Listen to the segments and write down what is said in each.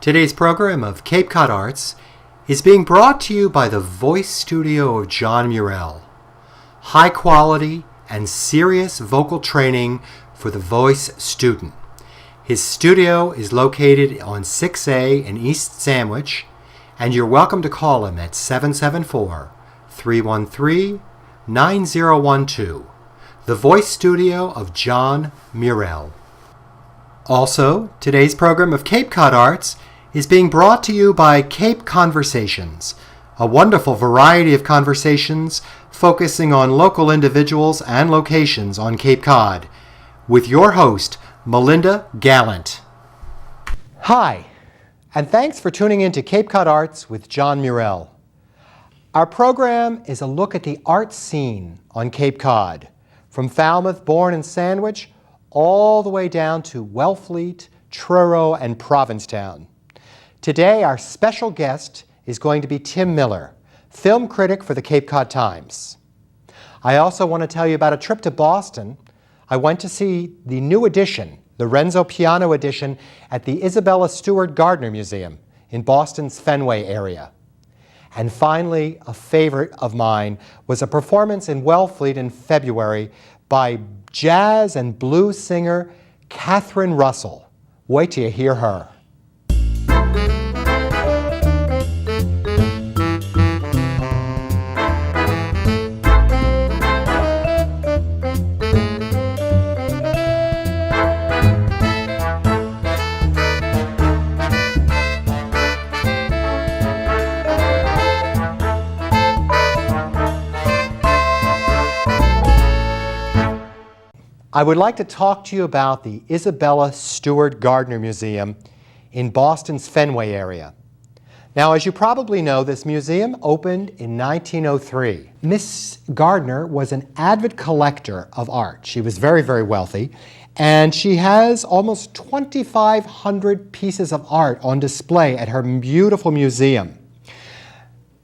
Today's program of Cape Cod Arts is being brought to you by the voice studio of John Murrell. High quality and serious vocal training for the voice student. His studio is located on 6A in East Sandwich, and you're welcome to call him at 774-313-9012. The voice studio of John Murrell. Also, today's program of Cape Cod Arts is being brought to you by Cape Conversations, a wonderful variety of conversations focusing on local individuals and locations on Cape Cod, with your host, Melinda Gallant. Hi, and thanks for tuning in to Cape Cod Arts with John Murrell. Our program is a look at the art scene on Cape Cod, from Falmouth, Bourne, and Sandwich, all the way down to Wellfleet, Truro, and Provincetown. Today, our special guest is going to be Tim Miller, film critic for the Cape Cod Times. I also want to tell you about a trip to Boston. I went to see the new edition, the Renzo Piano edition, at the Isabella Stewart Gardner Museum in Boston's Fenway area. And finally, a favorite of mine was a performance in Wellfleet in February by jazz and blues singer Catherine Russell. Wait till you hear her. I would like to talk to you about the Isabella Stewart Gardner Museum in Boston's Fenway area. Now, as you probably know, this museum opened in 1903. Miss Gardner was an avid collector of art. She was very, very wealthy, and she has almost 2,500 pieces of art on display at her beautiful museum.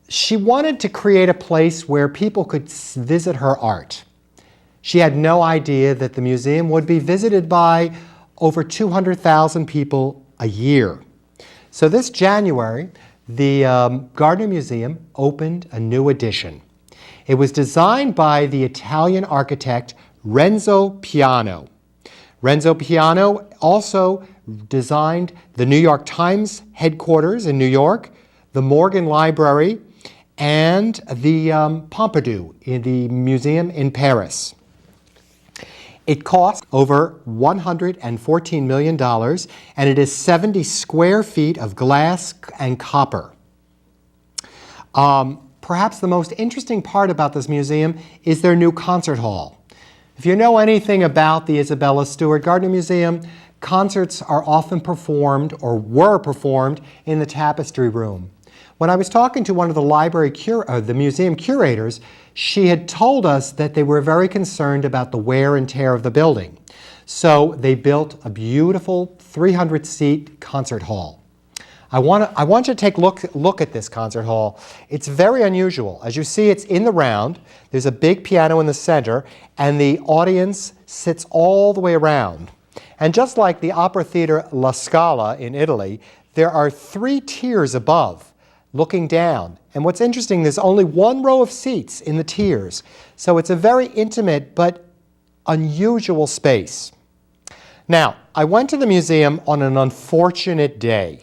She wanted to create a place where people could visit her art. She had no idea that the museum would be visited by over 200,000 people a year. So this January, the Gardner Museum opened a new edition. It was designed by the Italian architect Renzo Piano. Renzo Piano also designed the New York Times headquarters in New York, the Morgan Library, and the Pompidou in the museum in Paris. It cost over $114 million, and it is 70 square feet of glass and copper. Perhaps the most interesting part about this museum is their new concert hall. If you know anything about the Isabella Stewart Gardner Museum, concerts are often performed or were performed in the tapestry room. When I was talking to one of the museum curators, she had told us that they were very concerned about the wear and tear of the building. So they built a beautiful 300-seat concert hall. I want you to take a look at this concert hall. It's very unusual. As you see, it's in the round. There's a big piano in the center, and the audience sits all the way around. And just like the opera theater La Scala in Italy, there are 3 tiers above, looking down. And what's interesting, there's only 1 row of seats in the tiers. So it's a very intimate but unusual space. Now, I went to the museum on an unfortunate day.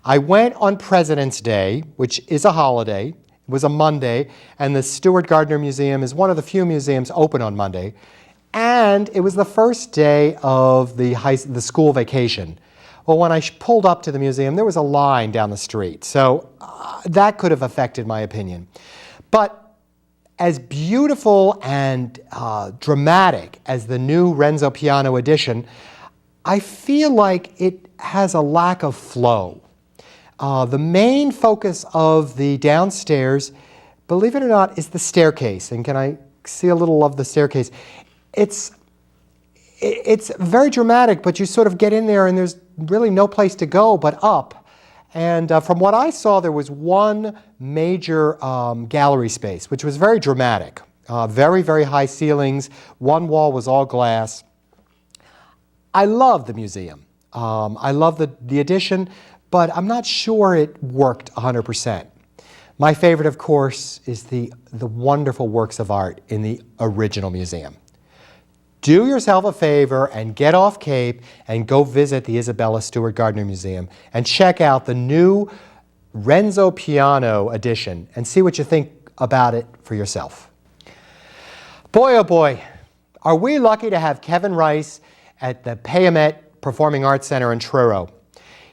I went on President's Day, which is a holiday. It was a Monday, and the Stewart Gardner Museum is one of the few museums open on Monday. And it was the first day of the school vacation. Well, when I pulled up to the museum, there was a line down the street, so that could have affected my opinion. But as beautiful and dramatic as the new Renzo Piano edition, I feel like it has a lack of flow. The main focus of the downstairs, believe it or not, is the staircase. And can I see a little of the staircase? It's very dramatic, but you sort of get in there and there's really no place to go but up. And from what I saw, there was one major gallery space, which was very dramatic. Very, very high ceilings. One wall was all glass. I love the museum. I love the addition, but I'm not sure it worked 100%. My favorite, of course, is the wonderful works of art in the original museum. Do yourself a favor and get off Cape and go visit the Isabella Stewart Gardner Museum and check out the new Renzo Piano edition and see what you think about it for yourself. Boy, oh boy, are we lucky to have Kevin Rice at the Payamet Performing Arts Center in Truro.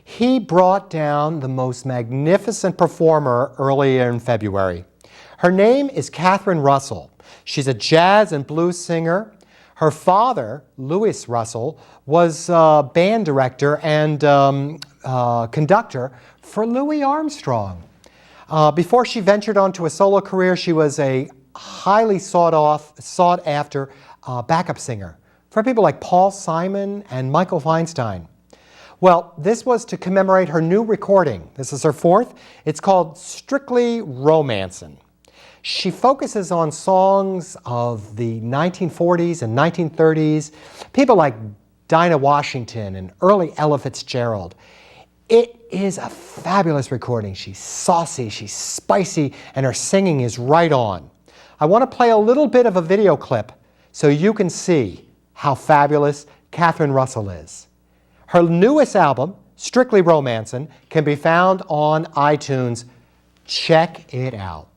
He brought down the most magnificent performer earlier in February. Her name is Catherine Russell. She's a jazz and blues singer. Her father, Louis Russell, was a band director and conductor for Louis Armstrong. Before she ventured onto a solo career, she was a highly sought-after backup singer for people like Paul Simon and Michael Feinstein. Well, this was to commemorate her new recording. This is her fourth. It's called Strictly Romancin'. She focuses on songs of the 1940s and 1930s, people like Dinah Washington and early Ella Fitzgerald. It is a fabulous recording. She's saucy, she's spicy, and her singing is right on. I want to play a little bit of a video clip so you can see how fabulous Catherine Russell is. Her newest album, Strictly Romancin', can be found on iTunes. Check it out.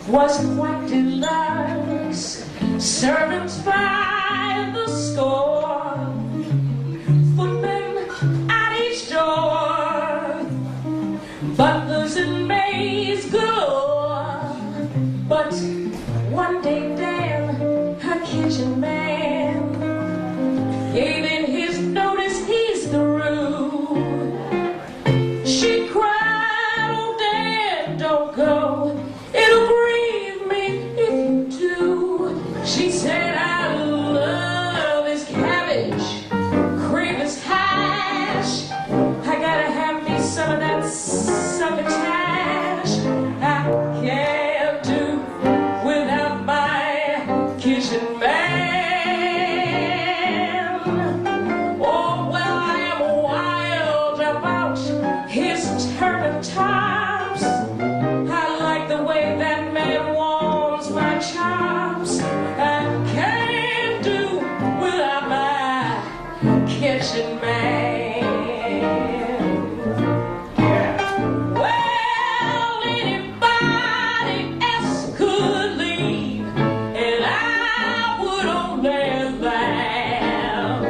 Was quite deluxe, servants by the score, footmen at each door, butlers and maids galore. But one day Dan, her kitchen man, gave in his notice he's through. She cried, "Oh Dan, don't go, it'll grieve me if you do." She said, "I love his cabbage, crave his hash. I gotta have me some of that succotash. I can't do without my kitchen man." Oh, well, I am wild about his turpentines. I like the way that man warms my chops. I can't do without my kitchen man. Well, anybody else could leave, and I would only laugh.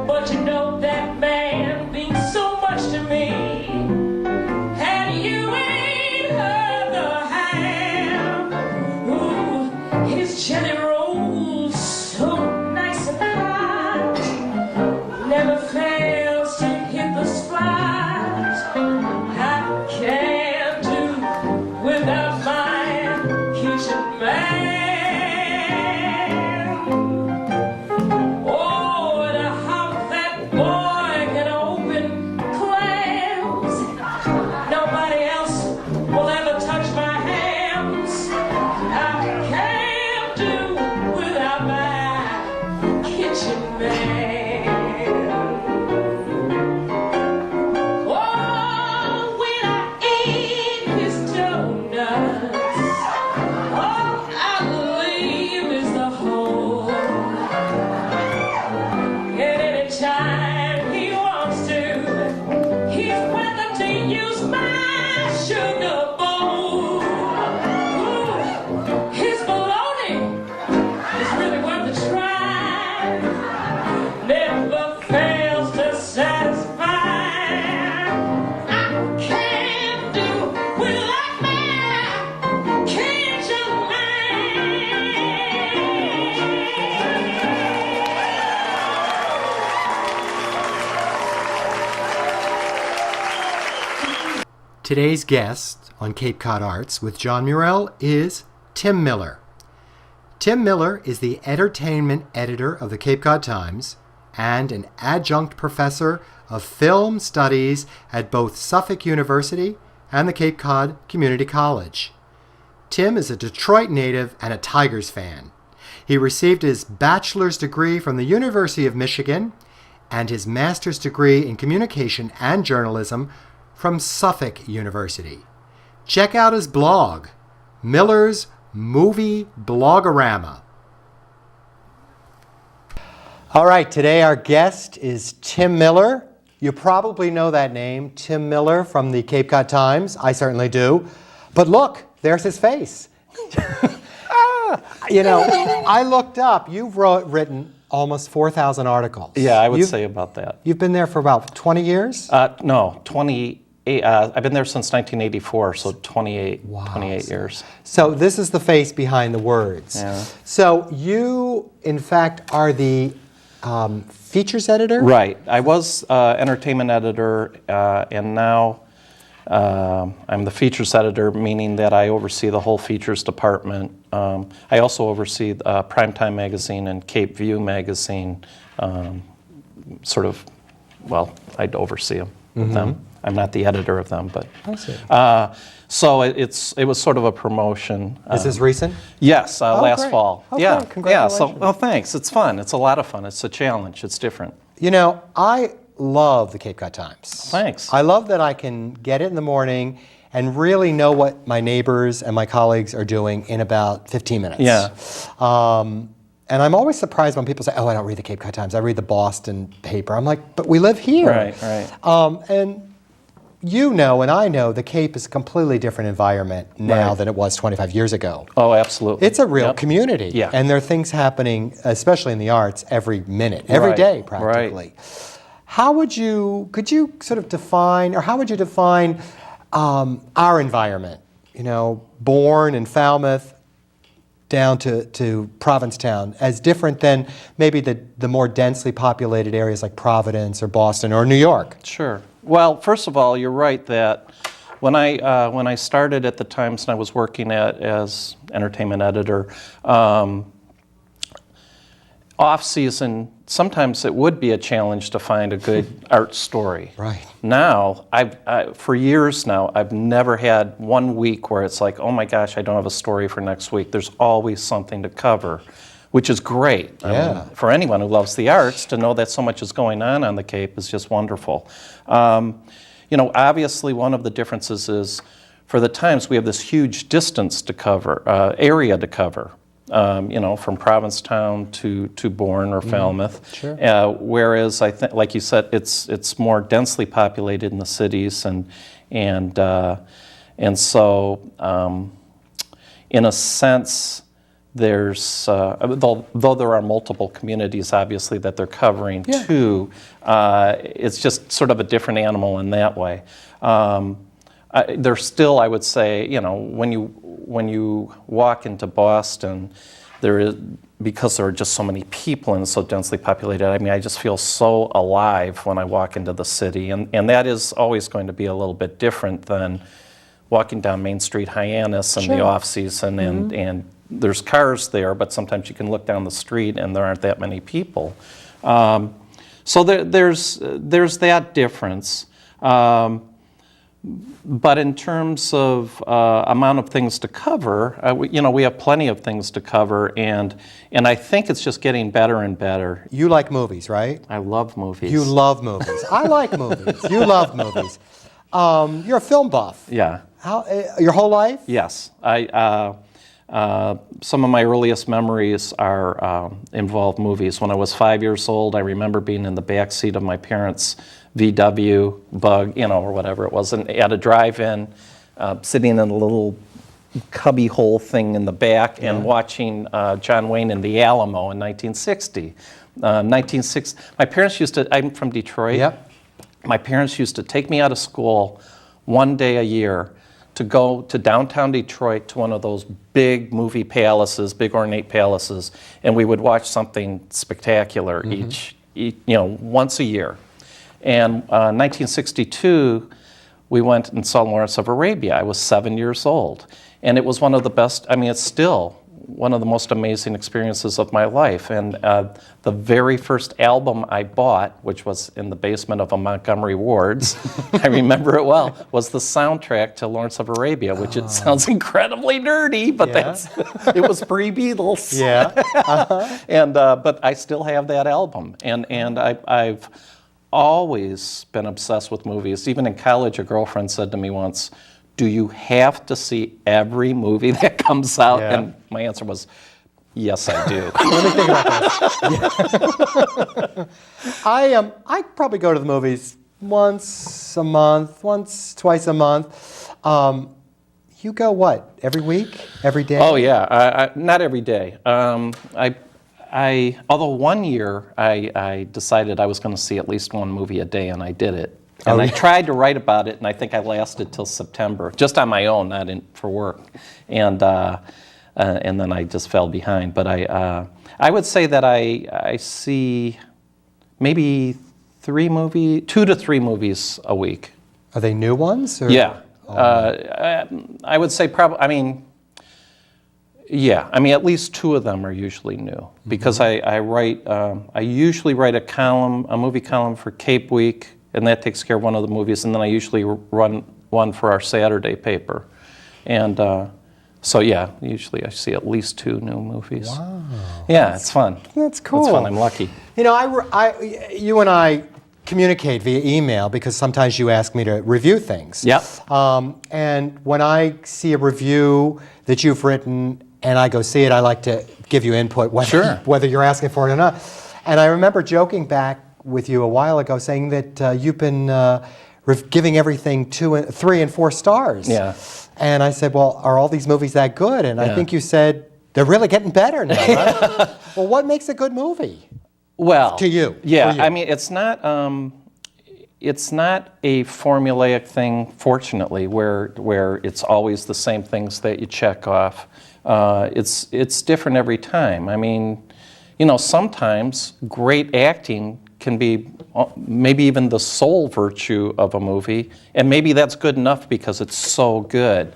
But you know that man means so much to me, and you ain't heard the ham. Ooh, his jelly rolls so nice and hot, never fails to hit the spot. I can't do without my kitchen man. Oh, and how that boy can open clams. Nobody else will ever touch my hams. I can't do without my kitchen man. Oh, when I eat his donuts, all I leave is the hole. And anytime he wants to, he's welcome to use my sugar bowl. Ooh, his bologna is really worth a try. Never fails to satisfy. I can't do without my kitchen man. Today's guest on Cape Cod Arts with John Murrell is Tim Miller. Tim Miller is the entertainment editor of the Cape Cod Times and an adjunct professor of film studies at both Suffolk University and the Cape Cod Community College. Tim is a Detroit native and a Tigers fan. He received his bachelor's degree from the University of Michigan and his master's degree in communication and journalism from Suffolk University. Check out his blog, Miller's Movie Blogorama. All right, today our guest is Tim Miller. You probably know that name, Tim Miller from the Cape Cod Times. I certainly do. But look, there's his face. You know, I looked up. You've written almost 4,000 articles. Yeah, I would say about that. You've been there for about 20 years? No, 28. I've been there since 1984, so 28, Wow. 28 years. So this is the face behind the words. Yeah. So you, in fact, are the features editor? Right. I was entertainment editor, and now I'm the features editor, meaning that I oversee the whole features department. I also oversee Primetime Magazine and Cape View Magazine, I'd oversee them. Them. I'm not the editor of them, but I see. So it was sort of a promotion. Is this recent? Yes, last great. fall. Oh, yeah, great. Congratulations. Yeah. So, well, thanks. It's fun. It's a lot of fun. It's a challenge. It's different. You know, I love the Cape Cod Times. Thanks. I love that I can get it in the morning and really know what my neighbors and my colleagues are doing in about 15 minutes. Yeah. And I'm always surprised when people say, "Oh, I don't read the Cape Cod Times. I read the Boston paper." I'm like, "But we live here." Right. And you know, and I know, the Cape is a completely different environment now Right. than it was 25 years ago. Oh, absolutely. It's a real Yep. community. Yeah. And there are things happening, especially in the arts, every minute, every Right. day practically. Could you sort of define, or how would you define our environment? You know, Bourne and Falmouth down to Provincetown, as different than maybe the more densely populated areas like Providence or Boston or New York? Sure. Well, first of all, you're right that when I started at the Times and I was working as entertainment editor, off-season, sometimes it would be a challenge to find a good art story. Right. Now, for years now, I've never had 1 week where it's like, oh my gosh, I don't have a story for next week. There's always something to cover, which is great. I Yeah. mean, for anyone who loves the arts, to know that so much is going on the Cape is just wonderful. You know, obviously one of the differences is, for the Times, we have this huge distance to cover, area to cover. You know, from Provincetown to Bourne or Falmouth. Sure. Whereas I think, like you said, it's more densely populated in the cities, and so in a sense, there's though there are multiple communities obviously that they're covering too. It's just sort of a different animal in that way. There's still, I would say, you know, when you walk into Boston, because there are just so many people and so densely populated, I mean, I just feel so alive when I walk into the city, and that is always going to be a little bit different than walking down Main Street Hyannis in the off-season, and there's cars there, but sometimes you can look down the street and there aren't that many people. So there's that difference. But in terms of amount of things to cover, we have plenty of things to cover, and I think it's just getting better and better. You like movies, right? I love movies. You love movies. I like movies. You love movies. You're a film buff. Yeah. Your whole life? Yes. Some of my earliest memories involve movies. When I was 5 years old, I remember being in the back seat of my parents' VW Bug, or whatever it was, and at a drive-in, sitting in a little cubby hole thing in the back and watching John Wayne in the Alamo in 1960. My parents used to, I'm from Detroit. Yep. My parents used to take me out of school one day a year to go to downtown Detroit to one of those big movie palaces, big ornate palaces, and we would watch something spectacular each once a year. And 1962, we went and saw Lawrence of Arabia. I was 7 years old. And it was one of the best, I mean, it's still one of the most amazing experiences of my life. And the very first album I bought, which was in the basement of a Montgomery Ward's, I remember it well, was the soundtrack to Lawrence of Arabia, which it sounds incredibly nerdy, but it was pre-Beatles. Yeah. And but I still have that album, and I've always been obsessed with movies. Even in college, a girlfriend said to me once, "Do you have to see every movie that comes out?" Yeah. And my answer was, "Yes, I do." Let me think about this. I probably go to the movies once a month, twice a month. You go what? Every week? Every day? Oh yeah, not every day. Although one year I decided I was going to see at least one movie a day, and I did it. And I tried to write about it, and I think I lasted till September, just on my own, not for work. And then I just fell behind. But I would say that I see maybe 2 to 3 movies a week. Are they new ones? Or? Yeah. I would say probably, at least 2 of them are usually new, because I write, I usually write a movie column for Cape Week, and that takes care of one of the movies, and then I usually run one for our Saturday paper. And so yeah, usually I see at least 2 new movies. Wow. Yeah, it's fun. That's cool. It's fun, I'm lucky. You know, you and I communicate via email because sometimes you ask me to review things. Yep. And when I see a review that you've written and I go see it, I like to give you input whether you're asking for it or not. And I remember joking back with you a while ago saying that you've been giving everything 3 and 4 stars. Yeah. And I said, well, are all these movies that good? And I Yeah. think you said, they're really getting better now, right? Well, what makes a good movie? Well, To you, yeah. for you. I mean, it's not a formulaic thing, fortunately, where it's always the same things that you check off. It's different every time. I mean, you know, sometimes great acting can be maybe even the sole virtue of a movie, and maybe that's good enough because it's so good.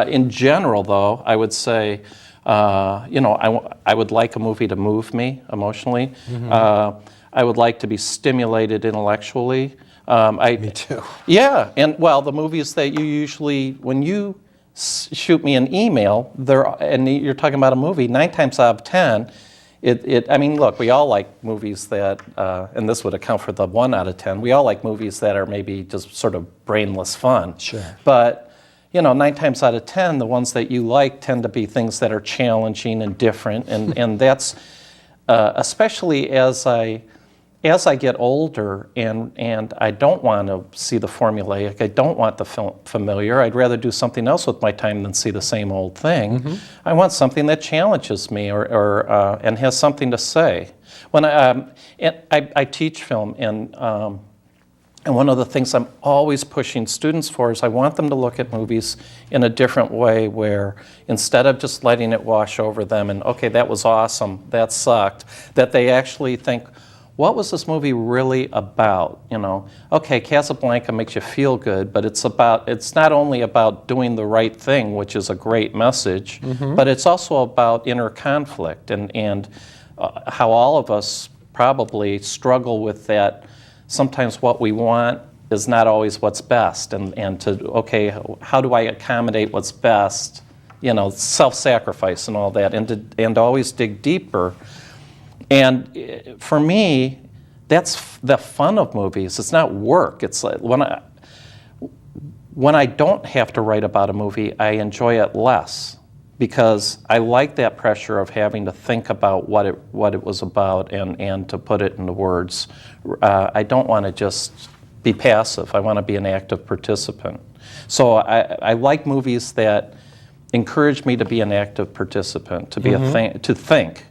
In general, though, I would say, I would like a movie to move me emotionally. I would like to be stimulated intellectually. Me too. Yeah, and well, the movies that you usually, when you shoot me an email, and you're talking about a movie, 9 times out of 10, I mean, look, we all like movies that, and this would account for the 1 out of 10, we all like movies that are maybe just sort of brainless fun. Sure. But, 9 times out of 10, the ones that you like tend to be things that are challenging and different, and that's, especially as I get older, and I don't want to see the formulaic, I don't want the familiar, I'd rather do something else with my time than see the same old thing. I want something that challenges me and has something to say. When I teach film, and one of the things I'm always pushing students for is I want them to look at movies in a different way, where instead of just letting it wash over them and, okay, that was awesome, that sucked, that they actually think, what was this movie really about? Okay, Casablanca makes you feel good, but it's not only about doing the right thing, which is a great message, but it's also about inner conflict and how all of us probably struggle with that. Sometimes what we want is not always what's best, and how do I accommodate what's best? Self-sacrifice and all that, and always dig deeper. And for me, that's the fun of movies. It's not work. It's like when I don't have to write about a movie, I enjoy it less, because I like that pressure of having to think about what it was about and to put it into words. I don't want to just be passive. I want to be an active participant. So I like movies that encourage me to be an active participant, to be to think.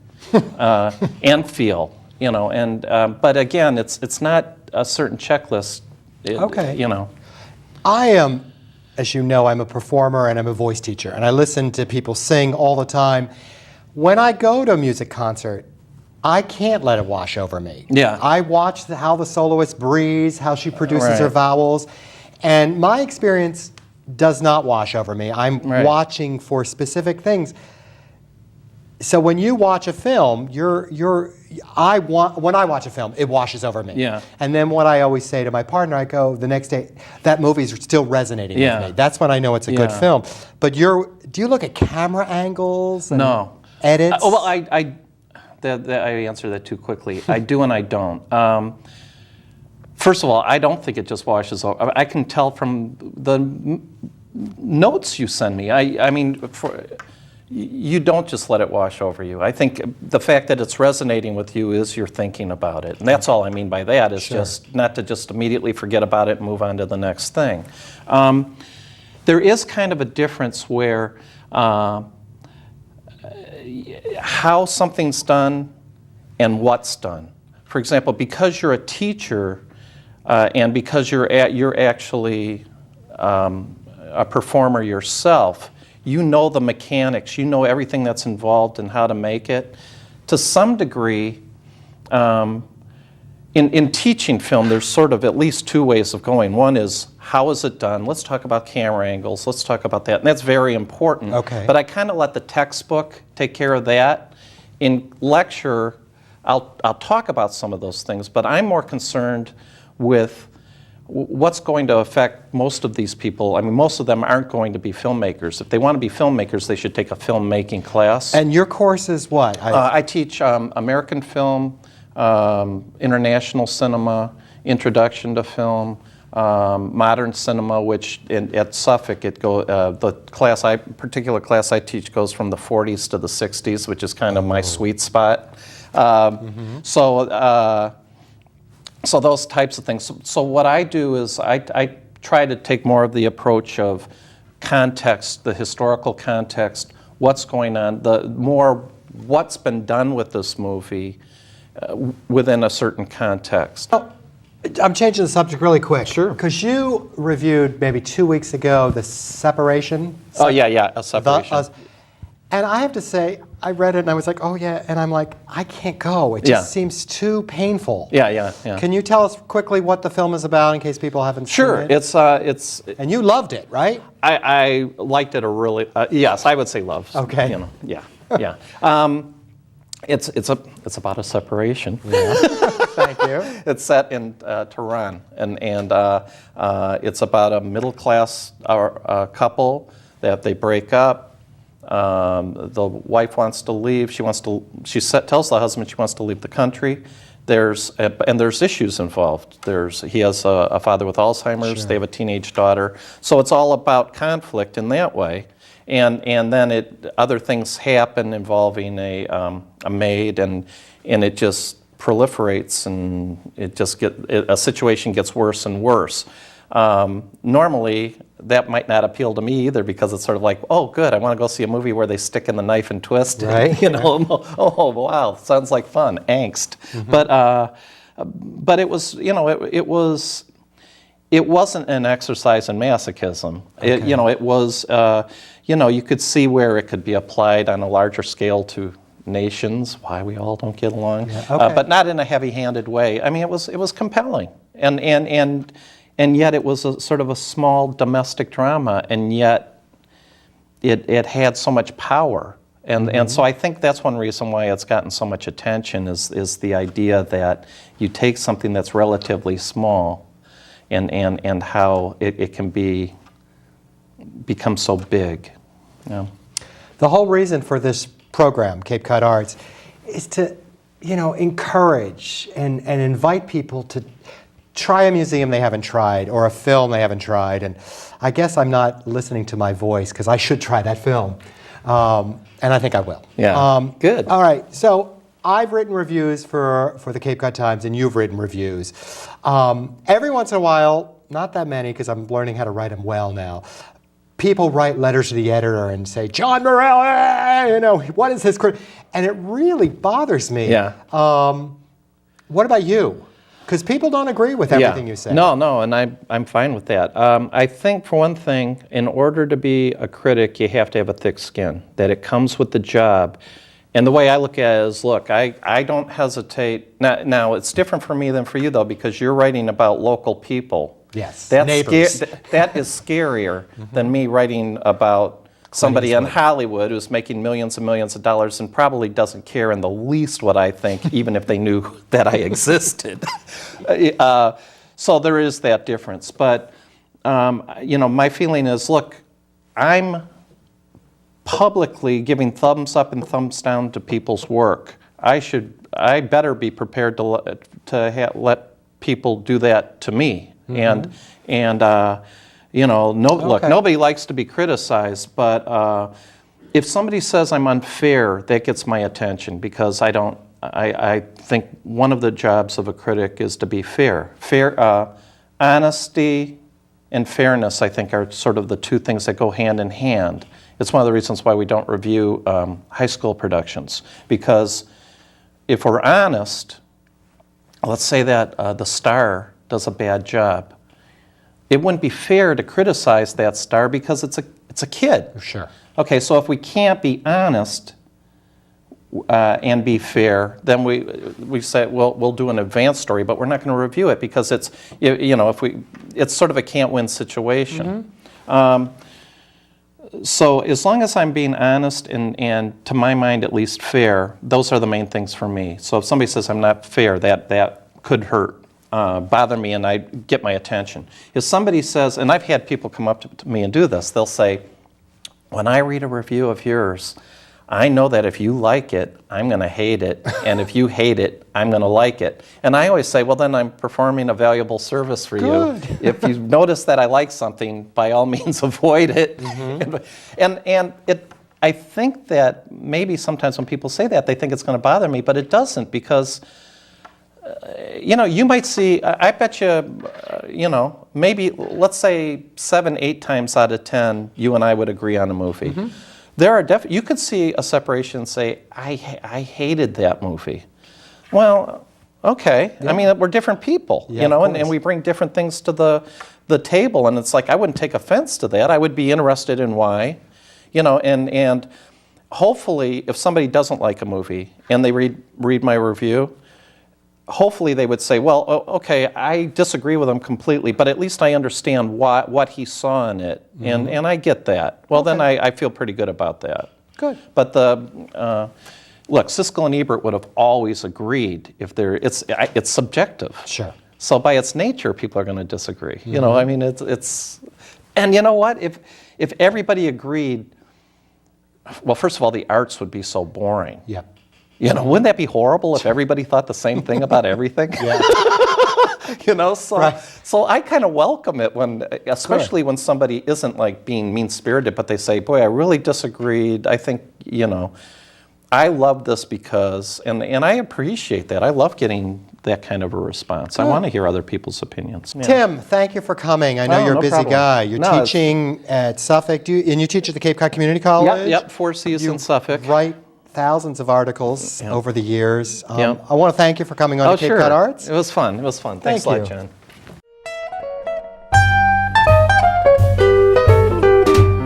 And feel, but again, it's not a certain checklist. Okay. I am, as you know, I'm a performer and I'm a voice teacher, and I listen to people sing all the time. When I go to a music concert, I can't let it wash over me. Yeah. I watch how the soloist breathes, how she produces her Right. vowels, and my experience does not wash over me. I'm Right. watching for specific things. So when you watch a film, when I watch a film, it washes over me. Yeah. And then what I always say to my partner, I go the next day, that movie's still resonating Yeah. with me. That's when I know it's a good Yeah. film. But do you look at camera angles and No. edits? Oh, well, I answered that too quickly. I do and I don't. First of all, I don't think it just washes over. I can tell from the notes you send me. I mean, you don't just let it wash over you. I think the fact that it's resonating with you is you're thinking about it. And that's all I mean by that, is just not to just immediately forget about it and move on to the next thing. There is kind of a difference where how something's done and what's done. For example, because you're a teacher and because you're actually a performer yourself, you know the mechanics, you know everything that's involved and how to make it. To some degree, in teaching film, there's sort of at least two ways of going. One is, how is it done? Let's talk about camera angles. Let's talk about that. And that's very important. Okay. But I kind of let the textbook take care of that. In lecture, I'll talk about some of those things, but I'm more concerned with what's going to affect most of these people. I mean, most of them aren't going to be filmmakers. If they want to be filmmakers, they should take a filmmaking class. And your course is what? I teach American film, international cinema, introduction to film, modern cinema, which at Suffolk, the particular class I teach goes from the 40s to the 60s, which is kind of my sweet spot. So those types of things. So what I do is I try to take more of the approach of context, the historical context, what's going on, what's been done with this movie within a certain context. I'm changing the subject really quick. Sure. Because you reviewed maybe 2 weeks ago The Separation. Oh, yeah, A Separation. And I have to say, I read it and I was like, oh yeah, and I'm like, I can't go. It just seems too painful. Yeah. Can you tell us quickly what the film is about in case people haven't seen it? Sure. It's. And you loved it, right? I liked it yes, I would say love. Okay. You know, yeah. It's about a separation. Yeah. Thank you. It's set in Tehran, and it's about a middle class couple that they break up. The wife wants to leave. She tells the husband she wants to leave the country. There's issues involved. He has a father with Alzheimer's. Sure. They have a teenage daughter. So it's all about conflict in that way. And then other things happen involving a maid, and it just proliferates, and a situation gets worse and worse. Normally, that might not appeal to me either, because it's sort of like, oh, good, I want to go see a movie where they stick in the knife and twist. Right. Oh, wow, sounds like fun, angst. But it was, it wasn't an exercise in masochism. Okay. It was, you could see where it could be applied on a larger scale to nations, why we all don't get along, but not in a heavy-handed way. I mean, it was compelling, and yet it was a sort of a small domestic drama, and yet it had so much power. And so I think that's one reason why it's gotten so much attention is the idea that you take something that's relatively small and how it can become so big. Yeah. The whole reason for this program, Cape Cod Arts, is to, encourage and invite people to try a museum they haven't tried or a film they haven't tried. And I guess I'm not listening to my voice, because I should try that film. And I think I will. Yeah. Good. All right. So I've written reviews for the Cape Cod Times, and you've written reviews. Every once in a while, not that many, because I'm learning how to write them well now, people write letters to the editor and say, John Morrell, what is his critique? And it really bothers me. Yeah. What about you? Because people don't agree with everything you say. No, and I'm fine with that. I think, for one thing, in order to be a critic, you have to have a thick skin, that it comes with the job. And the way I look at it is, look, I don't hesitate. Now, it's different for me than for you, though, because you're writing about local people. Yes, That's neighbors. that is scarier than me writing about somebody in easily. Hollywood who's making millions and millions of dollars and probably doesn't care in the least what I think, even if they knew that I existed. So there is that difference. But, my feeling is, look, I'm publicly giving thumbs up and thumbs down to people's work. I better be prepared to let people do that to me. Mm-hmm. Look, nobody likes to be criticized, but if somebody says I'm unfair, that gets my attention, because I think one of the jobs of a critic is to be fair. Honesty and fairness, I think, are sort of the two things that go hand in hand. It's one of the reasons why we don't review high school productions, because if we're honest, let's say that the star does a bad job. It wouldn't be fair to criticize that star because it's a kid. Sure. Okay, so if we can't be honest and be fair, then we say, well, we'll do an advanced story, but we're not going to review it because it's sort of a can't-win situation. So as long as I'm being honest and to my mind at least fair, those are the main things for me. So if somebody says I'm not fair, that could hurt, bother me, and I get my attention. If somebody says, and I've had people come up to me and do this, they'll say, when I read a review of yours, I know that if you like it, I'm going to hate it, and if you hate it, I'm going to like it. And I always say, well, then I'm performing a valuable service for you. If you notice that I like something, by all means avoid it. And I think that maybe sometimes when people say that, they think it's going to bother me, but it doesn't, because you might see, I bet you, maybe, let's say 7, 8 times out of 10, you and I would agree on a movie. There are you could see a separation and say, I hated that movie. Well, okay. Yeah. I mean, we're different people, and we bring different things to the table, and it's like, I wouldn't take offense to that. I would be interested in why, and hopefully if somebody doesn't like a movie and they read my review, hopefully they would say, well, okay, I disagree with him completely, but at least I understand what he saw in it, and I get that. Well, then I feel pretty good about that. Good. But look, Siskel and Ebert would have always agreed if it's subjective. Sure. So by its nature, people are going to disagree. I mean, it's, and you know what? If everybody agreed, well, first of all, the arts would be so boring. Yeah. Wouldn't that be horrible if everybody thought the same thing about everything? Yeah. So I kind of welcome it especially when somebody isn't like being mean-spirited, but they say, boy, I really disagreed. I think, I love this because, and I appreciate that. I love getting that kind of a response. I want to hear other people's opinions. Yeah. Tim, thank you for coming. I know you're a no busy problem. guy. You're teaching at Suffolk, and you teach at the Cape Cod Community College? Yep, 4 Cs in Suffolk. Write thousands of articles over the years. Yeah. I want to thank you for coming on to Cape Cod Arts. It was fun. Thanks a lot, John.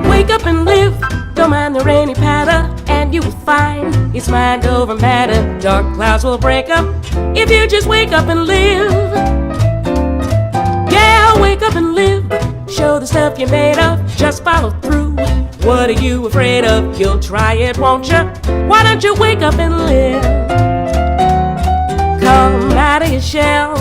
Wake up and live, don't mind the rainy patter, and you will find it's mind over matter. Dark clouds will break up if you just wake up and live. Yeah, wake up and live, show the stuff you're made of, just follow through. What are you afraid of? You'll try it, won't you? Why don't you wake up and live? Come out of your shell,